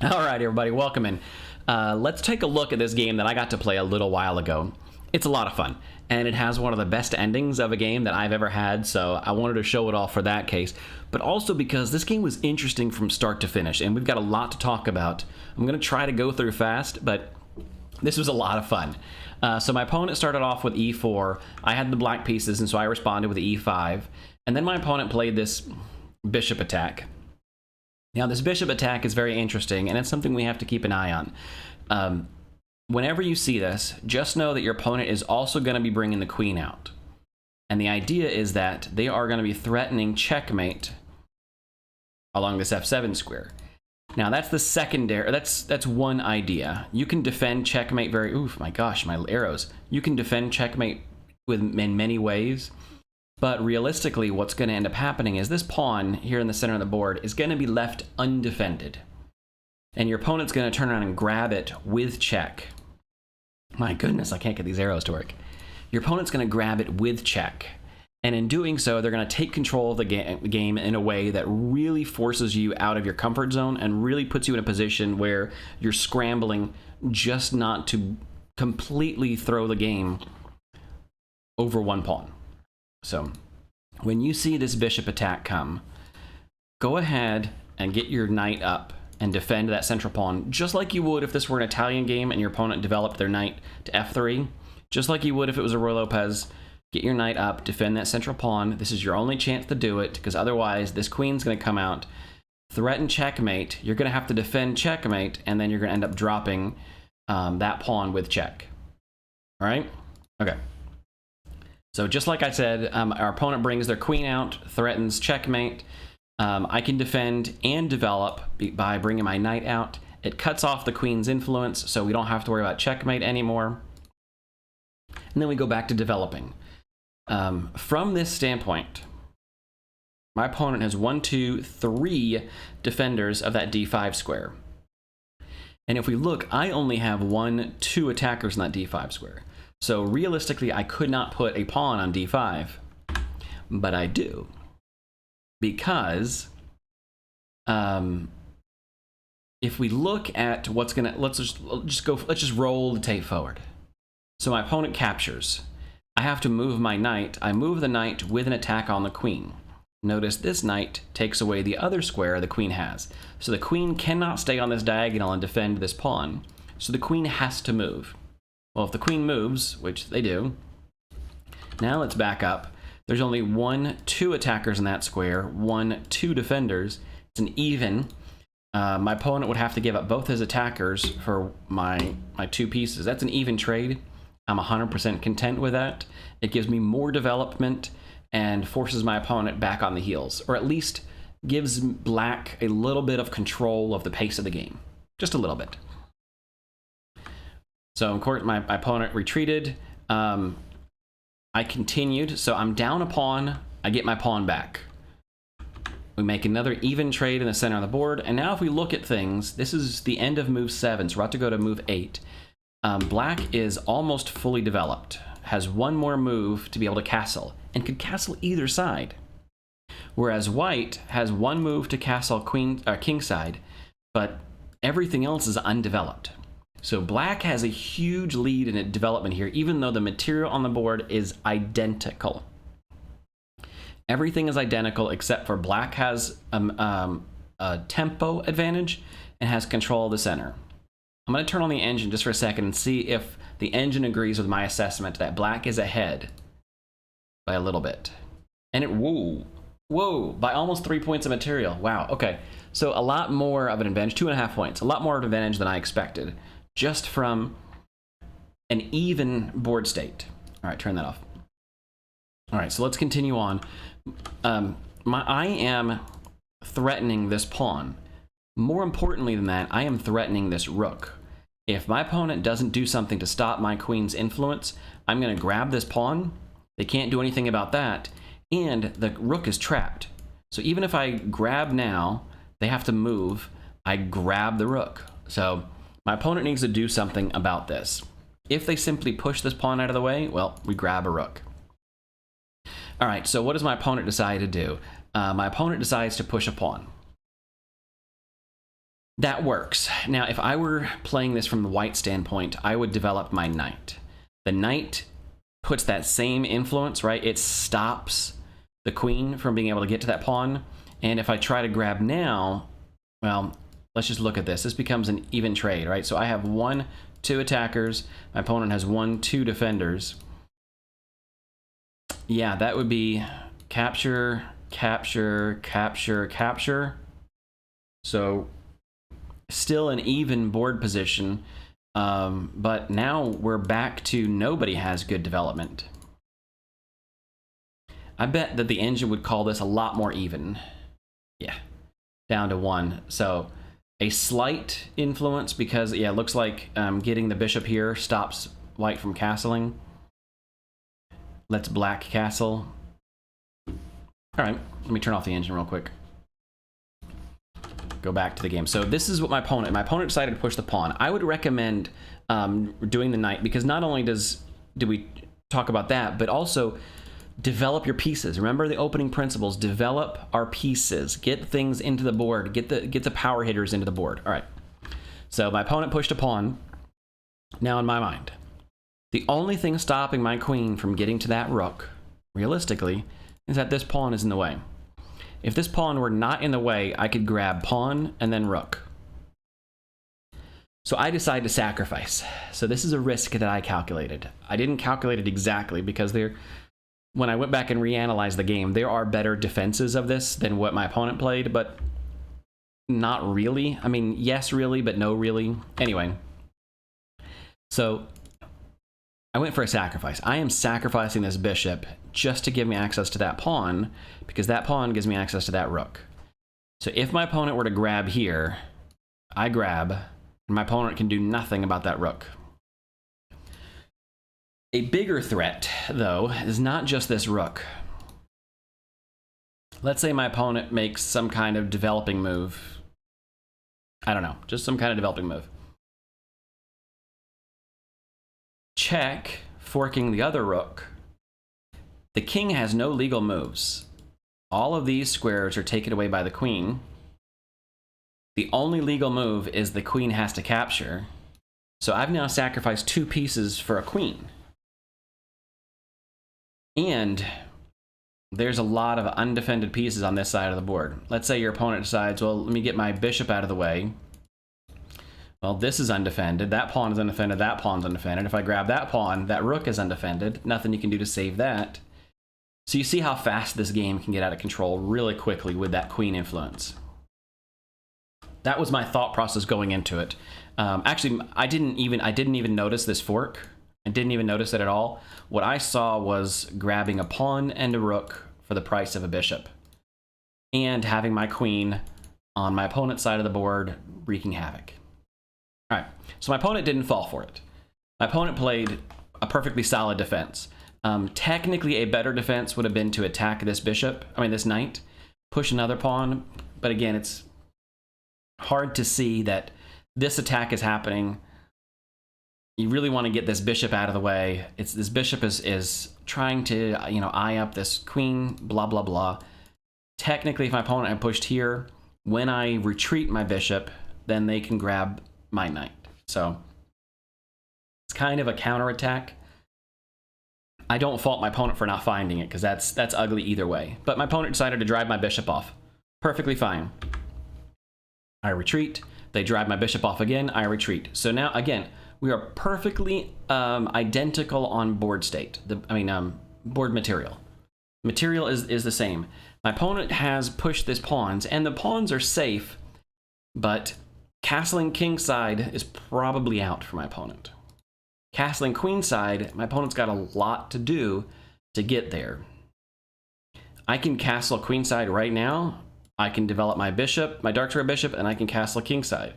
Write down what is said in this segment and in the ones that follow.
All right, everybody, welcome in. Let's take a look at this game that I got to play a little while ago. It's a lot of fun, and it has one of the best endings of a game that I've ever had, so I wanted to show it off for that case, but also because this game was interesting from start to finish, and we've got a lot to talk about. I'm going to try to go through fast, but this was a lot of fun. So my opponent started off with e4. I had the black pieces, and so I responded with e5, and then my opponent played this bishop attack. Now, this bishop attack is very interesting, and it's something we have to keep an eye on. Whenever you see this, just know that your opponent is also going to be bringing the queen out. And the idea is that they are going to be threatening checkmate along this f7 square. Now, that's the secondary, that's one idea. You can defend checkmate very, oof, my gosh, my arrows. You can defend checkmate in many ways. But realistically, what's going to end up happening is this pawn here in the center of the board is going to be left undefended. And your opponent's going to turn around and grab it with check. My goodness, I can't get these arrows to work. Your opponent's going to grab it with check. And in doing so, they're going to take control of the game in a way that really forces you out of your comfort zone and really puts you in a position where you're scrambling just not to completely throw the game over one pawn. So, when you see this bishop attack come, go ahead and get your knight up and defend that central pawn, just like you would if this were an Italian game and your opponent developed their knight to f3. Just like you would if it was a Ruy Lopez. Get your knight up, defend that central pawn. This is your only chance to do it, because otherwise this queen's going to come out, threaten checkmate. You're going to have to defend checkmate, and then you're going to end up dropping that pawn with check. All right? Okay. So just like I said, our opponent brings their queen out, threatens checkmate. I can defend and develop by bringing my knight out. It cuts off the queen's influence, so we don't have to worry about checkmate anymore. And then we go back to developing. From this standpoint, my opponent has 1, 2, 3 defenders of that d5 square. And if we look, I only have 1, 2 attackers in that d5 square. So realistically, I could not put a pawn on d5, but I do, because if we look at what's gonna, let's just roll the tape forward. So my opponent captures. I have to move my knight. I move the knight with an attack on the queen. Notice this knight takes away the other square the queen has. So the queen cannot stay on this diagonal and defend this pawn. So the queen has to move. Well, if the queen moves, which they do, now let's back up. There's only 1, 2 attackers in that square, 1, 2 defenders. It's an even. My opponent would have to give up both his attackers for my 2 pieces. That's an even trade. I'm 100% content with that. It gives me more development and forces my opponent back on the heels, or at least gives black a little bit of control of the pace of the game. Just a little bit. So, of course, my opponent retreated. I continued. So I'm down a pawn. I get my pawn back. We make another even trade in the center of the board. And now if we look at things, this is the end of move 7. So we're about to go to move 8. Black is almost fully developed. Has 1 more move to be able to castle. And could castle either side. Whereas white has 1 move to castle king side. But everything else is undeveloped. So black has a huge lead in development here, even though the material on the board is identical. Everything is identical except for black has a tempo advantage and has control of the center. I'm going to turn on the engine just for a second and see if the engine agrees with my assessment that black is ahead by a little bit. And it, whoa, by almost 3 points of material. Wow, okay. So a lot more of an advantage, 2.5 points, a lot more of an advantage than I expected. Just from an even board state. All right, turn that off. All right, so let's continue on. I am threatening this pawn. More importantly than that, I am threatening this rook. If my opponent doesn't do something to stop my queen's influence, I'm going to grab this pawn. They can't do anything about that. And the rook is trapped. So even if I grab now, they have to move. I grab the rook. So my opponent needs to do something about this. If they simply push this pawn out of the way, well, we grab a rook. All right, so what does my opponent decide to do? My opponent decides to push a pawn. That works. Now, if I were playing this from the white standpoint, I would develop my knight. The knight puts that same influence, right? It stops the queen from being able to get to that pawn. And if I try to grab now, well, let's just look at this. This becomes an even trade, right? So I have 1, 2 attackers. My opponent has 1, 2 defenders. Yeah, that would be capture, capture, capture, capture. So still an even board position, but now we're back to nobody has good development. I bet that the engine would call this a lot more even. Yeah, down to 1. So a slight influence because, yeah, it looks like getting the bishop here stops white from castling. Let's black castle. All right, let me turn off the engine real quick. Go back to the game. So this is what my opponent decided to push the pawn. I would recommend doing the knight because not only do we talk about that, but also develop your pieces. Remember the opening principles, develop our pieces, get things into the board, get the power hitters into the board. All right. So my opponent pushed a pawn. Now in my mind, the only thing stopping my queen from getting to that rook, realistically, is that this pawn is in the way. If this pawn were not in the way, I could grab pawn and then rook. So I decide to sacrifice. So this is a risk that I calculated. I didn't calculate it exactly because when I went back and reanalyzed the game, there are better defenses of this than what my opponent played, but not really. I mean, yes, really, but no, really. Anyway, so I went for a sacrifice. I am sacrificing this bishop just to give me access to that pawn, because that pawn gives me access to that rook. So if my opponent were to grab here, I grab, and my opponent can do nothing about that rook. A bigger threat, though, is not just this rook. Let's say my opponent makes some kind of developing move. I don't know, just some kind of developing move. Check, forking the other rook. The king has no legal moves. All of these squares are taken away by the queen. The only legal move is the queen has to capture. So I've now sacrificed 2 pieces for a queen. And there's a lot of undefended pieces on this side of the board. Let's say your opponent decides, well, let me get my bishop out of the way. Well, this is undefended, that pawn is undefended, that pawn's undefended. If I grab that pawn, that rook is undefended. Nothing you can do to save that. So you see how fast this game can get out of control really quickly with that queen influence. That was my thought process going into it. Actually, I didn't even notice this fork. I didn't even notice it at all. What I saw was grabbing a pawn and a rook for the price of a bishop, and having my queen on my opponent's side of the board wreaking havoc. All right, so my opponent didn't fall for it. My opponent played a perfectly solid defense. Technically, a better defense would have been to attack this this knight, push another pawn, but again, it's hard to see that this attack is happening. You really want to get this bishop out of the way. This bishop is trying to, eye up this queen, blah, blah, blah. Technically, if my opponent had pushed here, when I retreat my bishop, then they can grab my knight. So it's kind of a counterattack. I don't fault my opponent for not finding it, because that's ugly either way. But my opponent decided to drive my bishop off. Perfectly fine. I retreat. They drive my bishop off again. I retreat. So now, again, we are perfectly identical on board state. Board material. Material is the same. My opponent has pushed these pawns, and the pawns are safe, but castling kingside is probably out for my opponent. Castling queenside, my opponent's got a lot to do to get there. I can castle queenside right now. I can develop my bishop, my dark square bishop, and I can castle kingside.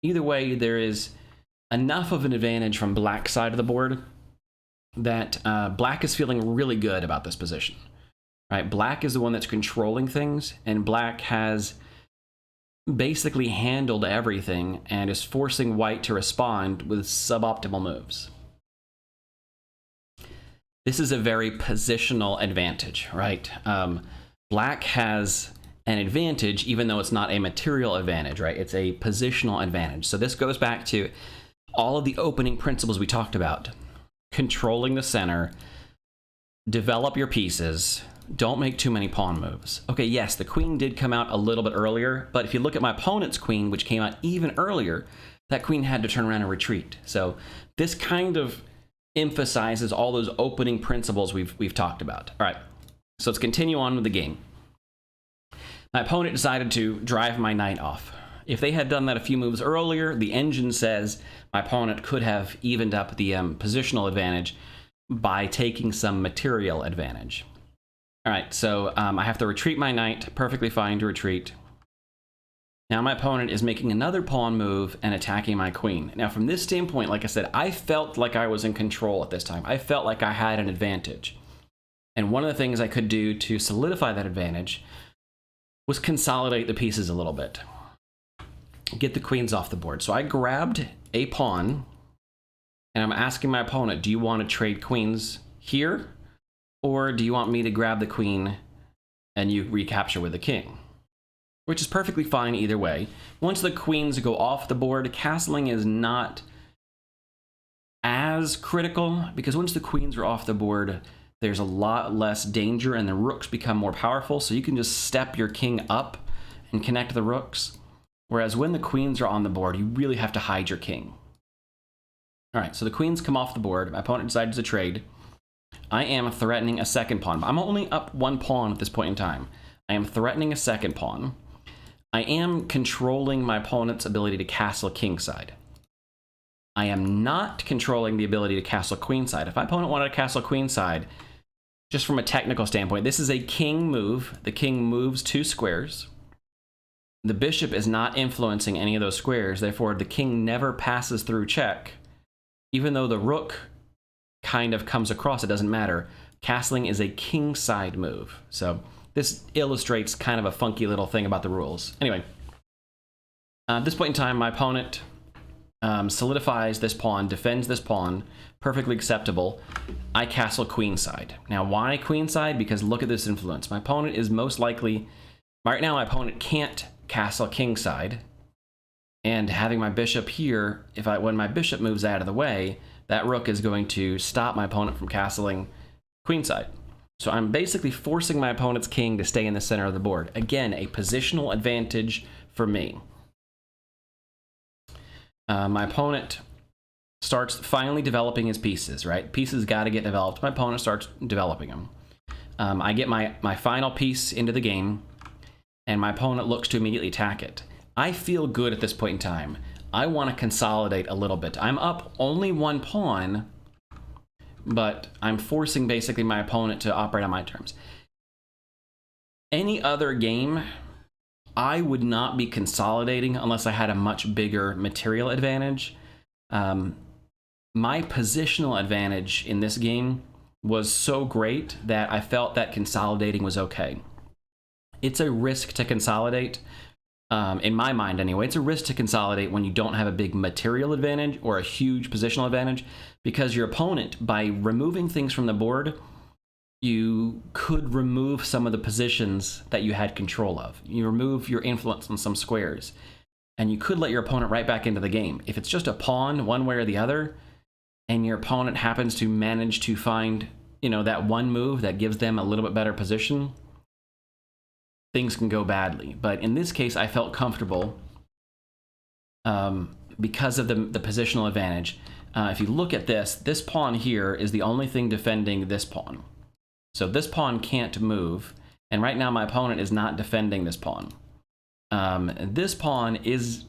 Either way, there is enough of an advantage from black side of the board that black is feeling really good about this position. Right? Black is the one that's controlling things, and black has basically handled everything and is forcing white to respond with suboptimal moves. This is a very positional advantage, right? Black has an advantage, even though it's not a material advantage, right? It's a positional advantage. So this goes back to all of the opening principles we talked about. Controlling the center, develop your pieces, don't make too many pawn moves. Okay, yes, the queen did come out a little bit earlier, but if you look at my opponent's queen, which came out even earlier, that queen had to turn around and retreat. So this kind of emphasizes all those opening principles we've talked about. All right, so let's continue on with the game. My opponent decided to drive my knight off. If they had done that a few moves earlier, the engine says my opponent could have evened up the positional advantage by taking some material advantage. All right, so I have to retreat my knight. Perfectly fine to retreat. Now my opponent is making another pawn move and attacking my queen. Now from this standpoint, like I said, I felt like I was in control at this time. I felt like I had an advantage. And one of the things I could do to solidify that advantage was consolidate the pieces a little bit. Get the queens off the board. So I grabbed a pawn, and I'm asking my opponent, do you want to trade queens here? Or do you want me to grab the queen and you recapture with the king? Which is perfectly fine either way. Once the queens go off the board, castling is not as critical, because once the queens are off the board, there's a lot less danger and the rooks become more powerful, so you can just step your king up and connect the rooks. Whereas when the queens are on the board, you really have to hide your king. All right, so the queens come off the board. My opponent decides to trade. I am threatening a second pawn. I'm only up one pawn at this point in time. I am threatening a second pawn. I am controlling my opponent's ability to castle kingside. I am not controlling the ability to castle queenside. If my opponent wanted to castle queenside, just from a technical standpoint, this is a king move. The king moves 2 squares. The bishop is not influencing any of those squares, therefore the king never passes through check. Even though the rook kind of comes across, it doesn't matter. Castling is a kingside move. So this illustrates kind of a funky little thing about the rules. Anyway, at this point in time, my opponent solidifies this pawn, defends this pawn, perfectly acceptable. I castle queenside. Now, why queenside? Because look at this influence. My opponent is most likely, right now my opponent can't castle kingside, and having my bishop here, when my bishop moves out of the way, that rook is going to stop my opponent from castling queenside. So I'm basically forcing my opponent's king to stay in the center of the board. Again, a positional advantage for me. My opponent starts finally developing his pieces, right? Pieces got to get developed. My opponent starts developing them. I get my final piece into the game, and my opponent looks to immediately attack it. I feel good at this point in time. I want to consolidate a little bit. I'm up only one pawn, but I'm forcing basically my opponent to operate on my terms. Any other game, I would not be consolidating unless I had a much bigger material advantage. My positional advantage in this game was so great that I felt that consolidating was okay. It's a risk to consolidate. In my mind anyway, it's a risk to consolidate when you don't have a big material advantage or a huge positional advantage, because your opponent, by removing things from the board, you could remove some of the positions that you had control of. You remove your influence on some squares, and you could let your opponent right back into the game. If it's just a pawn one way or the other, and your opponent happens to manage to find, that one move that gives them a little bit better position, things can go badly. But in this case, I felt comfortable because of the positional advantage. If you look at this pawn here is the only thing defending this pawn. So this pawn can't move, and right now my opponent is not defending this pawn. This pawn is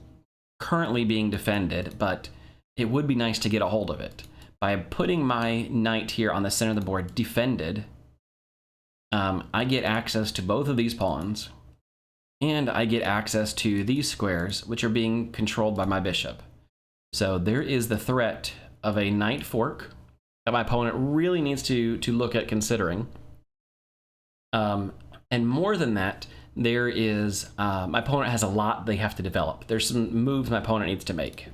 currently being defended, but it would be nice to get a hold of it. By putting my knight here on the center of the board defended, I get access to both of these pawns, and I get access to these squares, which are being controlled by my bishop. So there is the threat of a knight fork that my opponent really needs to look at considering. And more than that, there is, my opponent has a lot they have to develop. There's some moves my opponent needs to make.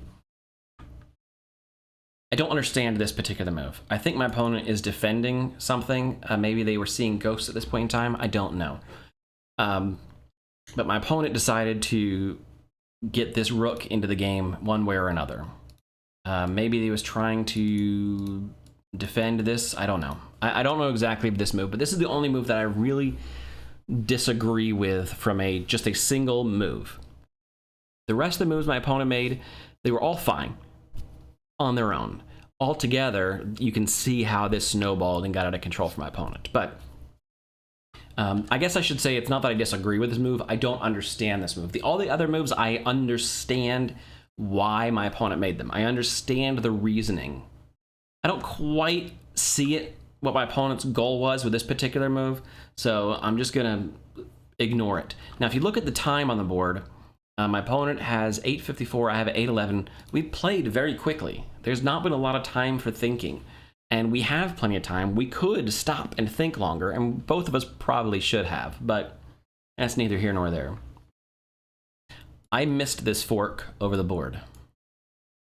I don't understand this particular move. I think my opponent is defending something. Maybe they were seeing ghosts at this point in time. I don't know. But my opponent decided to get this rook into the game one way or another. Maybe he was trying to defend this. I don't know. I don't know exactly this move, but this is the only move that I really disagree with from just a single move. The rest of the moves my opponent made, they were all fine on their own. Altogether, you can see how this snowballed and got out of control for my opponent. But I guess I should say it's not that I disagree with this move. I don't understand this move. All the other moves, I understand why my opponent made them. I understand the reasoning. I don't quite see it, what my opponent's goal was with this particular move, so I'm just going to ignore it. Now, if you look at the time on the board, my opponent has 8:54, I have 8:11. We've played very quickly. There's not been a lot of time for thinking, and we have plenty of time. We could stop and think longer, and both of us probably should have, but that's neither here nor there. I missed this fork over the board.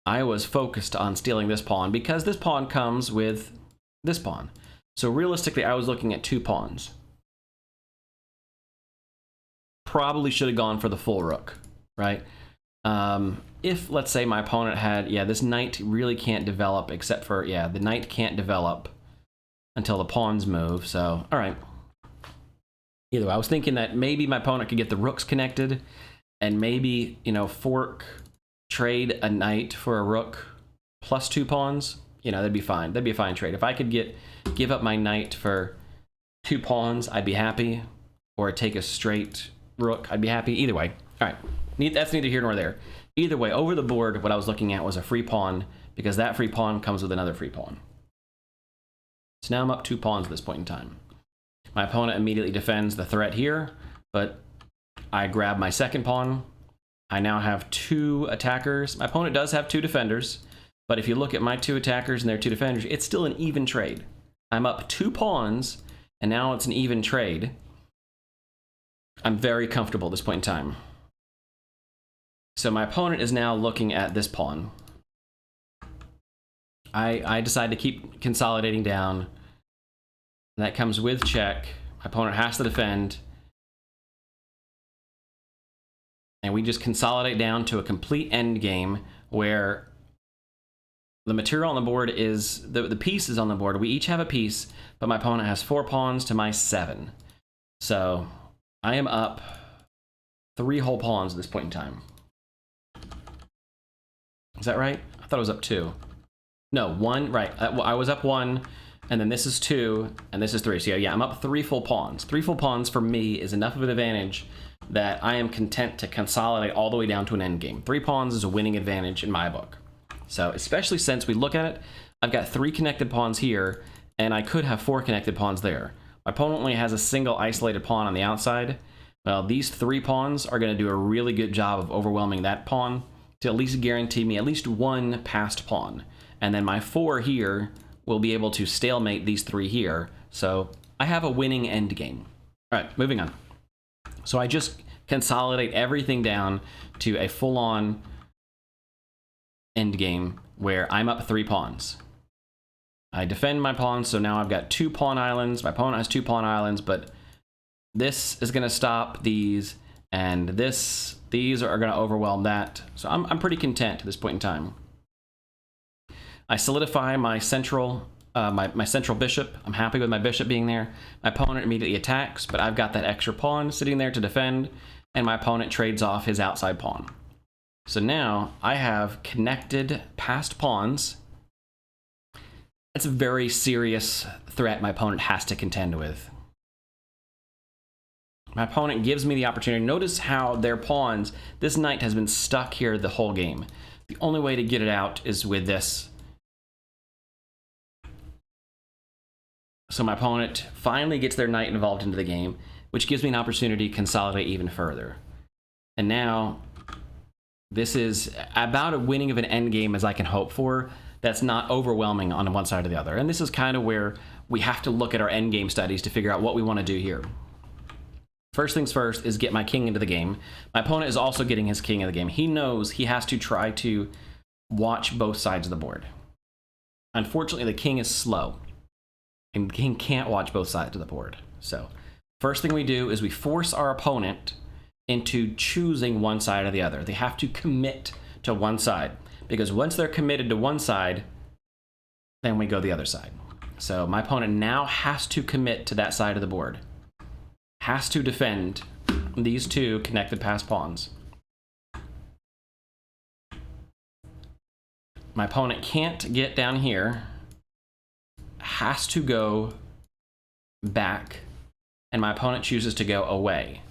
I was focused on stealing this pawn because this pawn comes with this pawn. So realistically, I was looking at 2 pawns. Probably should have gone for the full rook, right? If, let's say, my opponent had, this knight really can't develop except for, the knight can't develop until the pawns move, so, all right. Either way, I was thinking that maybe my opponent could get the rooks connected and maybe, fork, trade a knight for a rook plus 2 pawns. That'd be fine. That'd be a fine trade. If I could give up my knight for 2 pawns, I'd be happy. Or take a straight rook, I'd be happy. Either way. All right. That's neither here nor there. Either way, over the board, what I was looking at was a free pawn, because that free pawn comes with another free pawn. So now I'm up 2 pawns at this point in time. My opponent immediately defends the threat here, but I grab my second pawn. I now have 2 attackers. My opponent does have 2 defenders, but if you look at my 2 attackers and their 2 defenders, it's still an even trade. I'm up 2 pawns, and now it's an even trade. I'm very comfortable at this point in time. So my opponent is now looking at this pawn. I decide to keep consolidating down. That comes with check. My opponent has to defend. And we just consolidate down to a complete end game where the material on the board is, the pieces on the board, we each have a piece, but my opponent has 4 pawns to my 7. So I am up 3 whole pawns at this point in time. Is that right? I thought it was up 2. No, 1, right. I was up 1, and then this is 2, and this is 3. So yeah, I'm up 3 full pawns. 3 full pawns for me is enough of an advantage that I am content to consolidate all the way down to an endgame. 3 pawns is a winning advantage in my book. So especially since we look at it, I've got 3 connected pawns here, and I could have 4 connected pawns there. My opponent only has a single isolated pawn on the outside. Well, these 3 pawns are going to do a really good job of overwhelming that pawn to at least guarantee me at least 1 passed pawn. And then my 4 here will be able to stalemate these 3 here. So I have a winning endgame. All right, moving on. So I just consolidate everything down to a full-on endgame where I'm up 3 pawns. I defend my pawns, so now I've got 2 pawn islands. My opponent has 2 pawn islands, but this is going to stop these, and these are going to overwhelm that. So I'm pretty content at this point in time. I solidify my central my central bishop. I'm happy with my bishop being there. My opponent immediately attacks, but I've got that extra pawn sitting there to defend, and my opponent trades off his outside pawn. So now I have connected passed pawns. It's a very serious threat my opponent has to contend with. My opponent gives me the opportunity. Notice how their pawns, this knight has been stuck here the whole game. The only way to get it out is with this. So my opponent finally gets their knight involved into the game, which gives me an opportunity to consolidate even further. And now, this is about a winning of an endgame as I can hope for. That's not overwhelming on one side or the other. And this is kind of where we have to look at our endgame studies to figure out what we want to do here. First things first is get my king into the game. My opponent is also getting his king in the game. He knows he has to try to watch both sides of the board. Unfortunately, the king is slow, and the king can't watch both sides of the board. So first thing we do is we force our opponent into choosing one side or the other. They have to commit to one side, because once they're committed to one side, then we go the other side. So my opponent now has to commit to that side of the board, has to defend these two connected passed pawns. My opponent can't get down here, has to go back, and my opponent chooses to go away.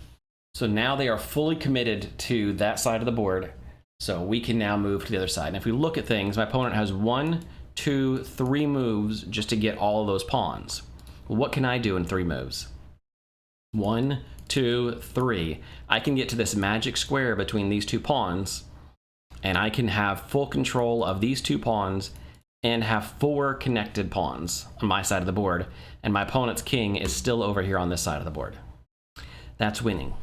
So now they are fully committed to that side of the board, so we can now move to the other side. And if we look at things, my opponent has 1, 2, 3 moves just to get all of those pawns. Well, what can I do in 3 moves? 1, 2, 3. I can get to this magic square between these 2 pawns, and I can have full control of these 2 pawns and have 4 connected pawns on my side of the board, and my opponent's king is still over here on this side of the board. That's winning,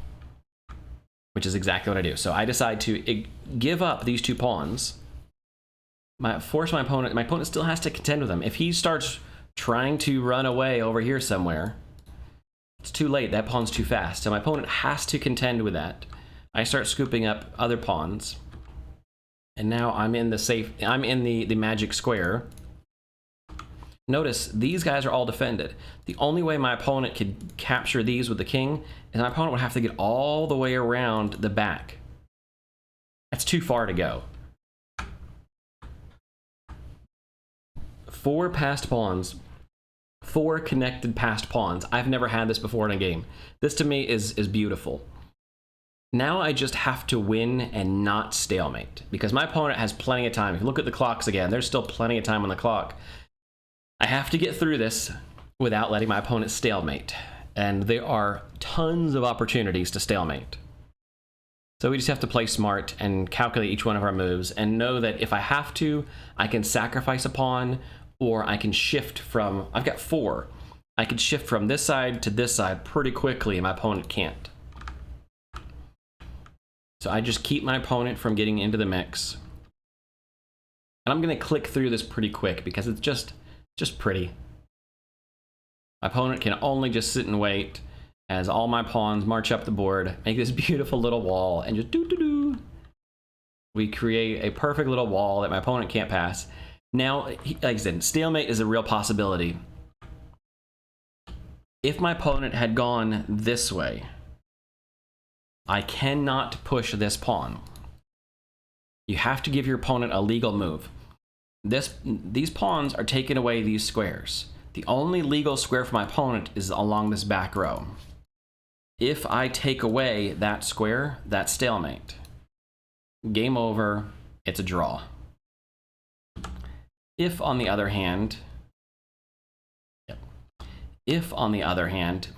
which is exactly what I do. So I decide to give up these 2 pawns, force my opponent still has to contend with them. If he starts trying to run away over here somewhere, it's too late, that pawn's too fast. So my opponent has to contend with that. I start scooping up other pawns, and now I'm in the magic square. Notice these guys are all defended. The only way my opponent could capture these with the king is my opponent would have to get all the way around the back. That's too far to go. 4 passed pawns, 4 connected passed pawns. I've never had this before in a game. This to me is beautiful. Now I just have to win and not stalemate, because my opponent has plenty of time. If you look at the clocks again, there's still plenty of time on the clock. I have to get through this without letting my opponent stalemate, and there are tons of opportunities to stalemate. So we just have to play smart and calculate each one of our moves and know that if I have to, I can sacrifice a pawn, or I can shift from, I've got 4. I could shift from this side to this side pretty quickly, and my opponent can't. So I just keep my opponent from getting into the mix. And I'm gonna click through this pretty quick because it's just pretty. My opponent can only just sit and wait as all my pawns march up the board, make this beautiful little wall, and just do-do-do. We create a perfect little wall that my opponent can't pass. Now, like I said, stalemate is a real possibility. If my opponent had gone this way, I cannot push this pawn. You have to give your opponent a legal move. These pawns are taking away these squares. The only legal square for my opponent is along this back row. If I take away that square, that's stalemate. Game over, it's a draw. If on the other hand,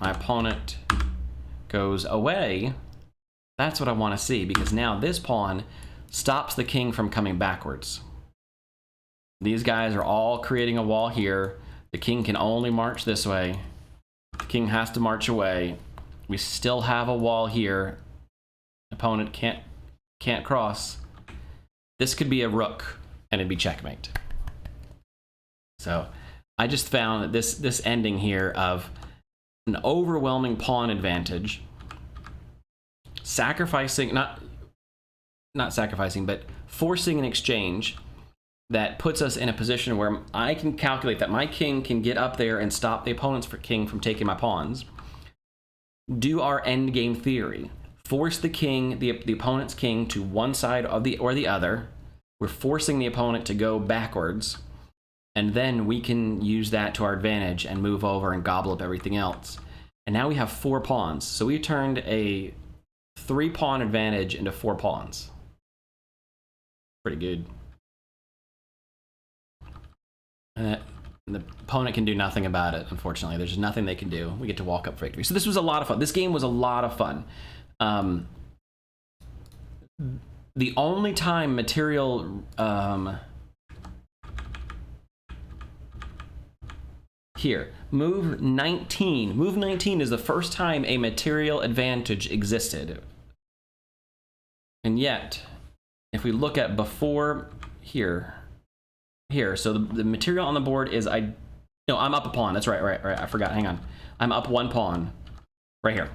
my opponent goes away, that's what I want to see, because now this pawn stops the king from coming backwards. These guys are all creating a wall here. The king can only march this way. The king has to march away. We still have a wall here. Opponent can't cross. This could be a rook, and it'd be checkmate. So I just found that this ending here of an overwhelming pawn advantage, sacrificing, not sacrificing, but forcing an exchange that puts us in a position where I can calculate that my king can get up there and stop the opponent's king from taking my pawns. Do our endgame theory. Force the king, the opponent's king, to one side or the other. We're forcing the opponent to go backwards, and then we can use that to our advantage and move over and gobble up everything else. And now we have 4 pawns. So we turned a 3-pawn advantage into 4 pawns. Pretty good. And the opponent can do nothing about it, unfortunately. There's just nothing they can do. We get to walk up for victory. So this was a lot of fun. This game was a lot of fun. The only time material... here, move 19. Move 19 is the first time a material advantage existed. And yet, if we look at before here, so the material on the board is I'm up a pawn. That's right. I forgot. Hang on. I'm up 1 pawn right here.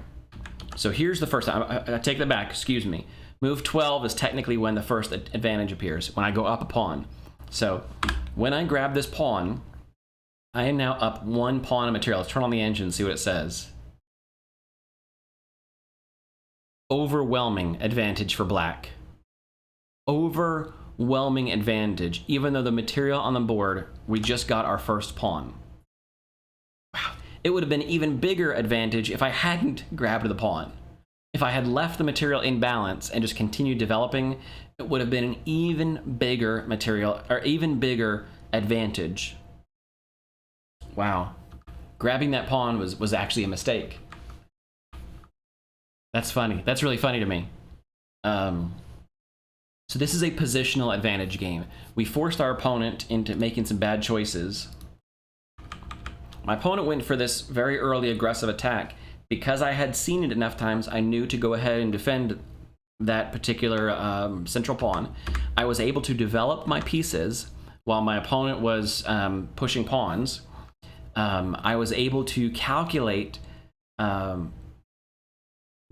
So here's the first, I take that back, excuse me. Move 12 is technically when the first advantage appears, when I go up a pawn. So when I grab this pawn, I am now up 1 pawn of material. Let's turn on the engine and see what it says. Overwhelming advantage for black. Overwhelming advantage, even though the material on the board, we just got our first pawn. Wow. It would have been even bigger advantage if I hadn't grabbed the pawn. If I had left the material in balance and just continued developing, it would have been an even bigger material, or even bigger advantage. Wow. Grabbing that pawn was actually a mistake. That's funny. That's really funny to me. So this is a positional advantage game. We forced our opponent into making some bad choices. My opponent went for this very early aggressive attack. Because I had seen it enough times, I knew to go ahead and defend that particular central pawn. I was able to develop my pieces while my opponent was pushing pawns. I was able to calculate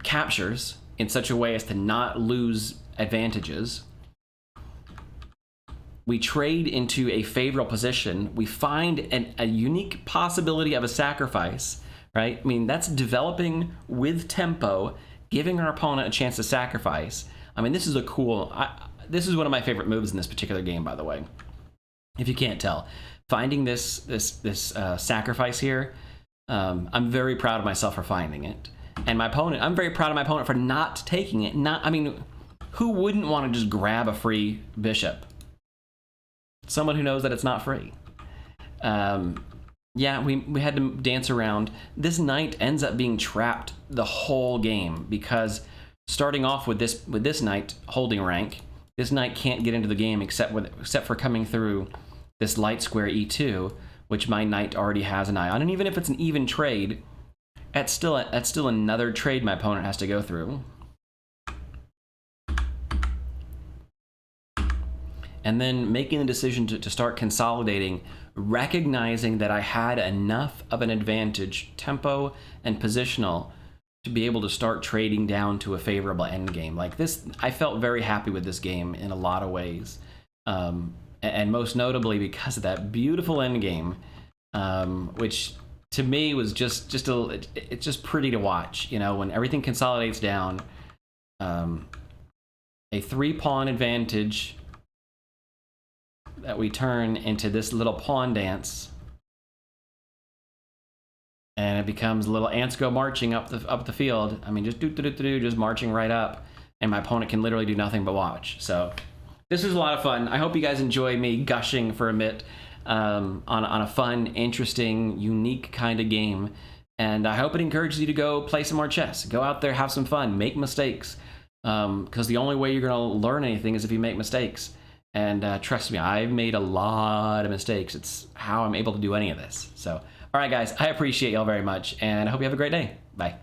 captures in such a way as to not lose advantages. We trade into a favorable position. We find a unique possibility of a sacrifice, right? I mean, that's developing with tempo, giving our opponent a chance to sacrifice. I mean, this is a cool, this is one of my favorite moves in this particular game, by the way, if you can't tell. Finding this sacrifice here, I'm very proud of myself for finding it. And my opponent, I'm very proud of my opponent for not taking it. I mean, who wouldn't want to just grab a free bishop? Someone who knows that it's not free. Yeah, we had to dance around. This knight ends up being trapped the whole game because starting off with this knight holding rank, this knight can't get into the game except for coming through this light square e2, which my knight already has an eye on. And even if it's an even trade, that's still another trade my opponent has to go through. And then making the decision to start consolidating, recognizing that I had enough of an advantage, tempo and positional, to be able to start trading down to a favorable endgame. Like this, I felt very happy with this game in a lot of ways. And most notably because of that beautiful endgame, which to me was it's just pretty to watch, you know, when everything consolidates down. A 3-pawn advantage that we turn into this little pawn dance, and it becomes little ants go marching up the field. I mean, just just marching right up, and my opponent can literally do nothing but watch. So this was a lot of fun. I hope you guys enjoy me gushing for a bit on a fun, interesting, unique kind of game, and I hope it encourages you to go play some more chess. Go out there, have some fun, make mistakes, because the only way you're gonna learn anything is if you make mistakes. And trust me, I've made a lot of mistakes. It's how I'm able to do any of this. So, all right, guys, I appreciate y'all very much, and I hope you have a great day. Bye.